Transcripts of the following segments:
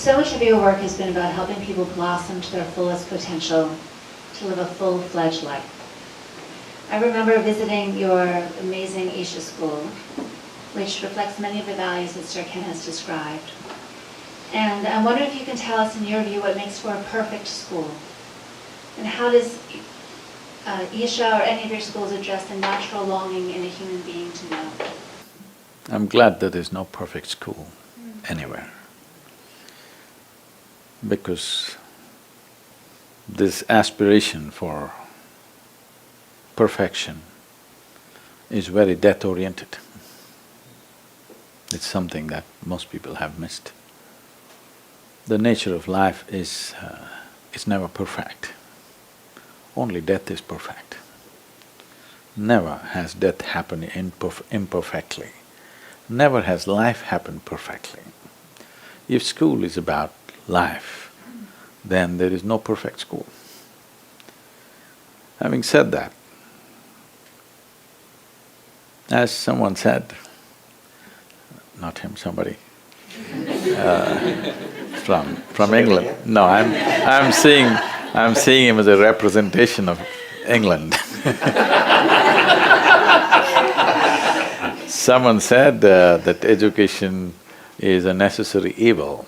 So much of your work has been about helping people blossom to their fullest potential, to live a full-fledged life. I remember visiting your amazing Isha school, which reflects many of the values that Sir Ken has described. And I wonder if you can tell us, in your view, what makes for a perfect school? And how does Isha or any of your schools address the natural longing in a human being to know? I'm glad there is no perfect school anywhere, because this aspiration for perfection is very death-oriented. It's something that most people have missed. The nature of life is it's never perfect. Only death is perfect. Never has death happened imperfectly. Never has life happened perfectly. If school is about life, then there is no perfect school. Having said that, as someone said, not him, somebody, from England. No, I'm seeing him as a representation of England. Someone said that education is a necessary evil.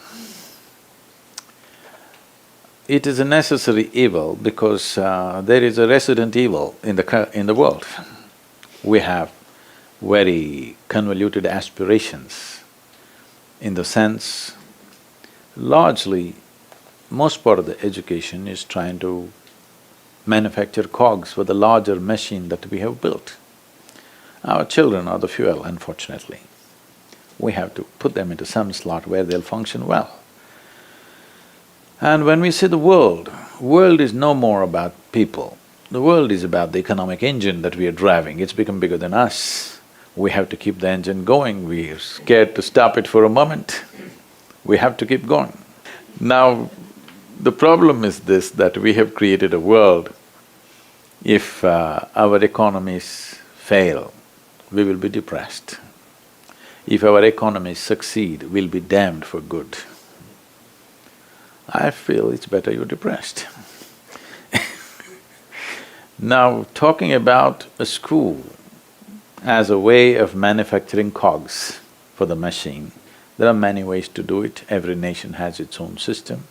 It is a necessary evil because there is a resident evil in the world. We have very convoluted aspirations, in the sense, largely, most part of the education is trying to manufacture cogs for the larger machine that we have built. Our children are the fuel, unfortunately. We have to put them into some slot where they'll function well. And when we say the world is no more about people. The world is about the economic engine that we are driving. It's become bigger than us. We have to keep the engine going. We're scared to stop it for a moment. We have to keep going. Now, the problem is this, that we have created a world, if our economies fail, we will be depressed. If our economies succeed, we'll be damned for good. I feel it's better you're depressed. Now, talking about a school as a way of manufacturing cogs for the machine, there are many ways to do it. Every nation has its own system.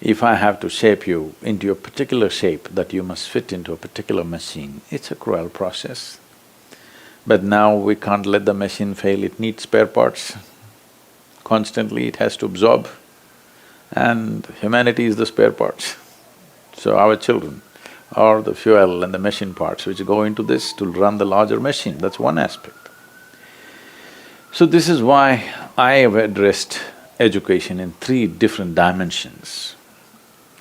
If I have to shape you into a particular shape that you must fit into a particular machine, it's a cruel process. But now we can't let the machine fail, it needs spare parts. Constantly it has to absorb, and humanity is the spare parts. So our children are the fuel and the machine parts which go into this to run the larger machine, that's one aspect. So this is why I have addressed education in three different dimensions,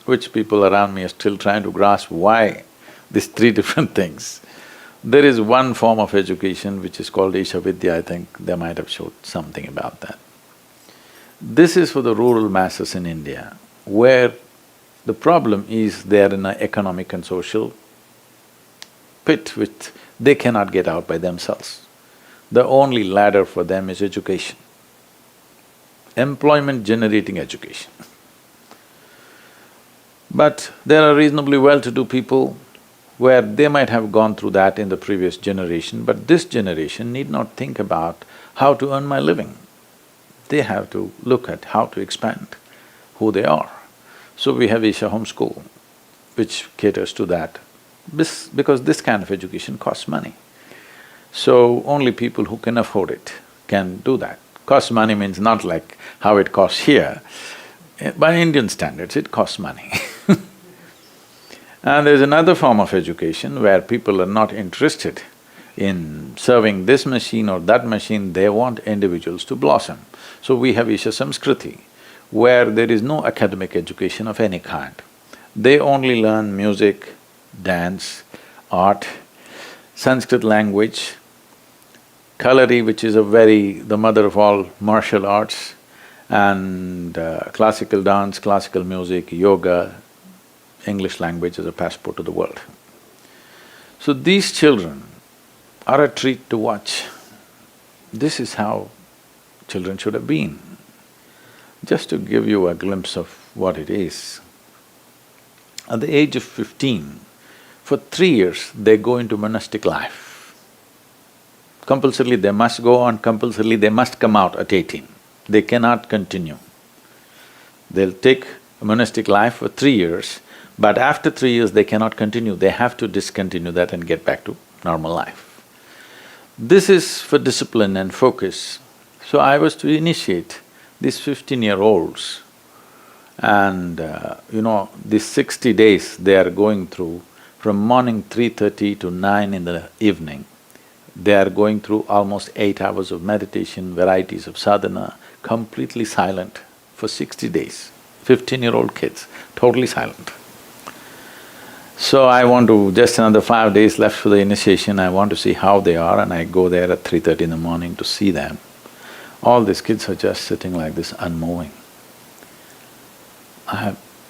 which people around me are still trying to grasp why these three different things. There is one form of education which is called Isha Vidya, I think they might have showed something about that. This is for the rural masses in India, where the problem is they are in an economic and social pit which they cannot get out by themselves. The only ladder for them is education, employment-generating education. But there are reasonably well-to-do people where they might have gone through that in the previous generation, but this generation need not think about how to earn my living. They have to look at how to expand who they are. So we have Isha Homeschool, which caters to that, because this kind of education costs money. So only people who can afford it can do that. Costs money means not like how it costs here. By Indian standards, it costs money. And there's another form of education where people are not interested in serving this machine or that machine, they want individuals to blossom. So we have Isha Samskriti, where there is no academic education of any kind. They only learn music, dance, art, Sanskrit language, Kalari, which is the mother of all martial arts, and classical dance, classical music, yoga, English language as a passport to the world. So these children are a treat to watch. This is how children should have been. Just to give you a glimpse of what it is, at the age of 15, for 3 years they go into monastic life. Compulsorily they must go on, compulsorily they must come out at 18. They cannot continue. They'll take a monastic life for 3 years, but after 3 years they cannot continue, they have to discontinue that and get back to normal life. This is for discipline and focus. So I was to initiate these 15-year-olds and these 60 days they are going through from morning 3:30 to 9 in the evening. They are going through almost 8 hours of meditation, varieties of sadhana, completely silent for 60 days. 15-year-old kids, totally silent. So I want to… just another 5 days left for the initiation, I want to see how they are, and I go there at 3:30 in the morning to see them. All these kids are just sitting like this, unmoving.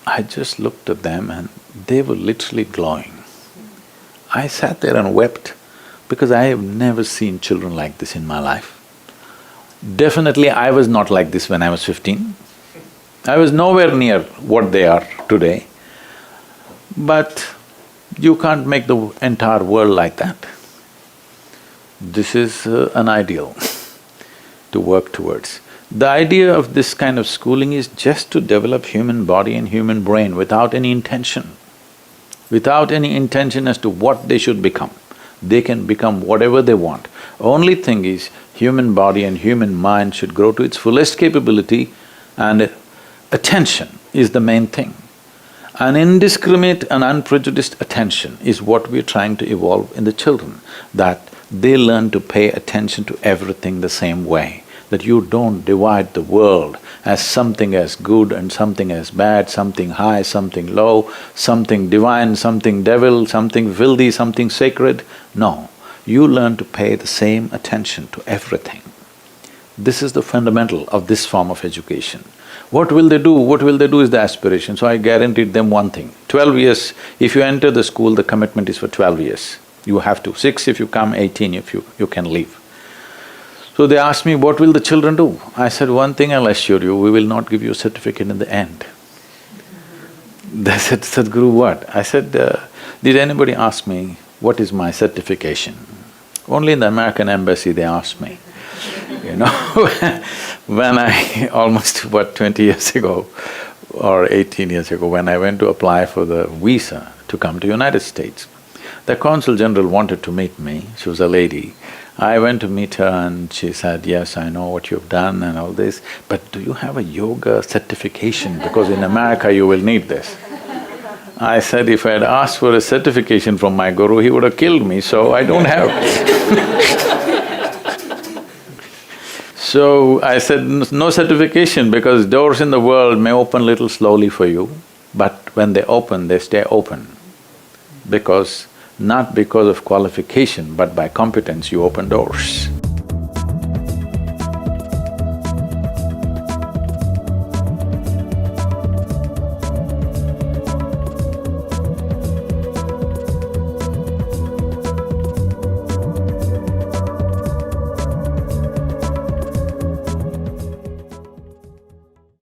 I just looked at them and they were literally glowing. I sat there and wept because I have never seen children like this in my life. Definitely I was not like this when I was 15. I was nowhere near what they are today. But you can't make the entire world like that. This is an ideal to work towards. The idea of this kind of schooling is just to develop human body and human brain without any intention. Without any intention as to what they should become. They can become whatever they want. Only thing is, human body and human mind should grow to its fullest capability, and attention is the main thing. An indiscriminate and unprejudiced attention is what we're trying to evolve in the children, that they learn to pay attention to everything the same way, that you don't divide the world as something as good and something as bad, something high, something low, something divine, something devil, something filthy, something sacred. No, you learn to pay the same attention to everything. This is the fundamental of this form of education. What will they do? What will they do is the aspiration. So I guaranteed them one thing, 12 years, if you enter the school, the commitment is for 12 years. You have to, 6 if you come, 18 if you can leave. So they asked me, what will the children do? I said, one thing I'll assure you, we will not give you a certificate in the end. They said, Sadhguru, what? I said, did anybody ask me, what is my certification? Only in the American embassy they asked me. When I… almost, 20 years ago or 18 years ago, when I went to apply for the visa to come to United States, the Consul General wanted to meet me, she was a lady. I went to meet her and she said, yes, I know what you've done and all this, but do you have a yoga certification? Because in America you will need this. I said, if I had asked for a certification from my guru, he would have killed me, so I don't have. So I said, no certification, because doors in the world may open little slowly for you, but when they open, they stay open. Not because of qualification, but by competence you open doors.